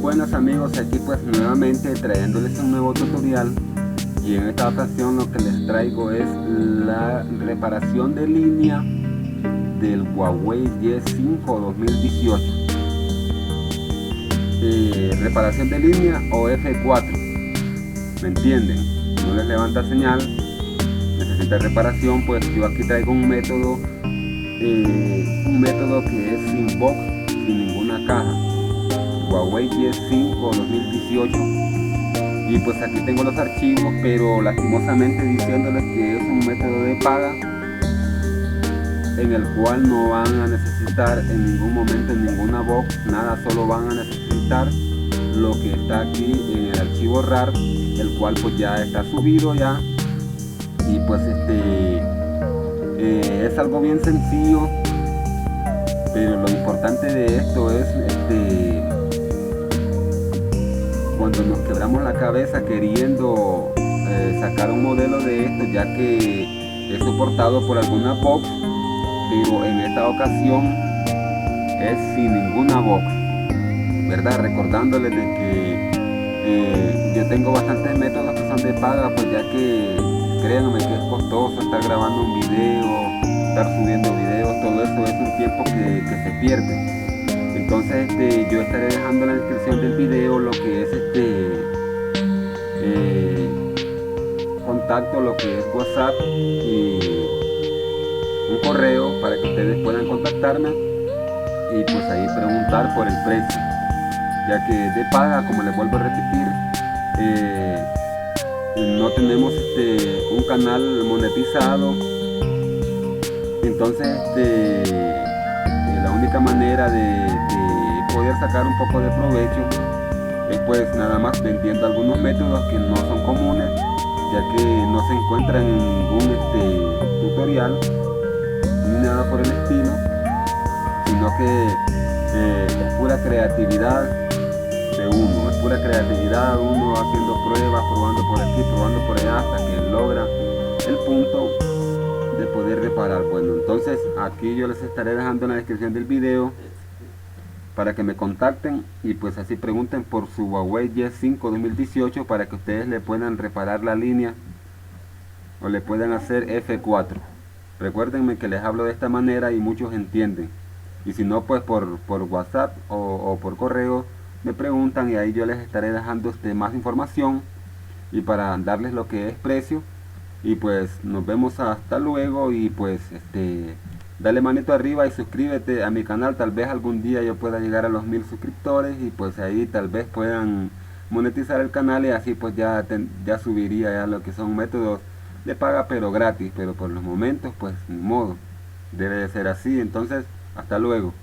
buenas amigos, aquí pues nuevamente trayéndoles un nuevo tutorial, y en esta ocasión lo que les traigo es la reparación de línea del Huawei Y5 2018. Reparación de línea o F4, ¿me entienden? No les levanta señal, necesita reparación. Pues yo aquí traigo un método que es sin box, sin ninguna caja, Huawei Y5 2018. Y pues aquí tengo los archivos, pero lastimosamente diciéndoles que es un método de paga en el cual no van a necesitar en ningún momento en ninguna box nada, solo van a necesitar lo que está aquí en el archivo RAR, el cual pues ya está subido ya. Y pues es algo bien sencillo, pero lo importante de esto es cuando nos quebramos la cabeza queriendo sacar un modelo de esto, ya que es soportado por alguna box, pero en esta ocasión es sin ninguna box, ¿verdad? Recordándoles de que yo tengo bastantes métodos que son de paga, pues ya que créanme que es costoso estar grabando un video, estar subiendo videos, todo eso es un tiempo que se pierde. Entonces yo estaré dejando en la descripción del video lo que es contacto, lo que es WhatsApp y un correo para que ustedes puedan contactarme y pues ahí preguntar por el precio, ya que de paga, como les vuelvo a repetir, no tenemos un canal monetizado. Entonces la única manera de poder sacar un poco de provecho es pues nada más vendiendo algunos métodos que no son comunes, ya que no se encuentran en ningún tutorial ni nada por el estilo, sino que es pura creatividad de uno, es pura creatividad, uno haciendo pruebas, probando por aquí, probando por allá, hasta que logra el punto de poder reparar. Bueno, entonces aquí yo les estaré dejando en la descripción del video para que me contacten y pues así pregunten por su Huawei Y5 2018 para que ustedes le puedan reparar la línea o le puedan hacer F4. Recuérdenme que les hablo de esta manera y muchos entienden, y si no pues por WhatsApp o por correo me preguntan y ahí yo les estaré dejando más información y para darles lo que es precio. Y pues nos vemos hasta luego, y pues dale manito arriba y suscríbete a mi canal. Tal vez algún día yo pueda llegar a los 1000 suscriptores y pues ahí tal vez puedan monetizar el canal, y así pues ya subiría ya lo que son métodos de paga pero gratis, pero por los momentos pues ni modo, debe de ser así. Entonces hasta luego.